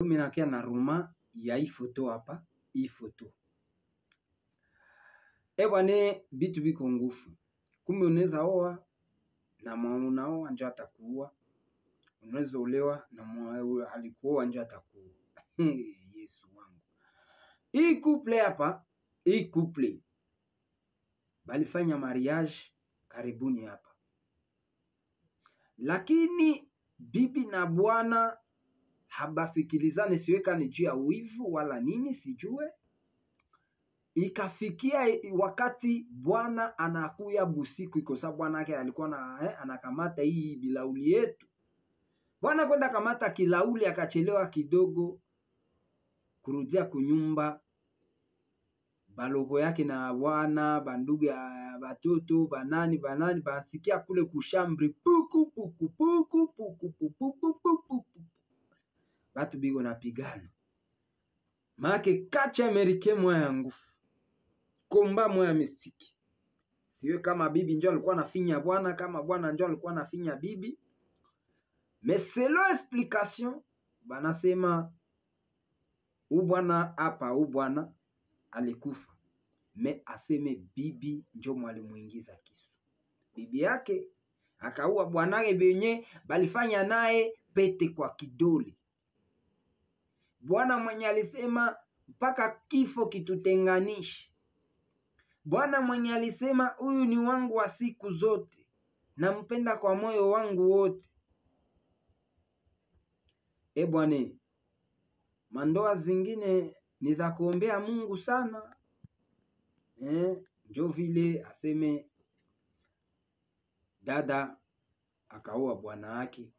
Mimi nakia na ruma ya hii foto hapa, hii foto. Bwana, bitu biko ngufu. Kumbe unaweza oa na unaoa ndio atakuua. Unaweza olewa na alikuoa ndio atakuua. Yesu wangu. Hii couple hapa, hii couple balifanya mariage karibuni hapa. Lakini bibi na bwana habasikilizane, siweka ni juu ya wivu wala nini sijue. Ikafikia wakati bwana anakuya busiku, iko sababu bwana yake alikuwa na anakamata hii bilauli yetu. Bwana kwenda kamata kilauli, akachelewa kidogo kurudia kunyumba. Balogo yake na bwana bandugu ya batoto banani basikia kule kushambri puku puku puku puku puku puku. Batu bigo napigana. Maake kacha Amerike moya ya ngufu. Komba moya mistiki. Siwe kama bibi njo alikuwa nafinya bwana, kama bwana njo alikuwa nafinya bibi. Mais selon explication, banasema ubwana hapa, ubwana alikufa. Me aseme bibi njo mwalimuingiza kisu. Bibi yake akaua bwanake benye balifanya naye pete kwa kidole. Bwana mwenye alisema mpaka kifo kitutenganishi. Bwana mwenye alisema huyu ni wangu wa siku zote, nampenda kwa moyo wangu wote. Bwana, mandoa zingine ni za kuombea Mungu sana. Njo vile aseme dada akaoa bwana yake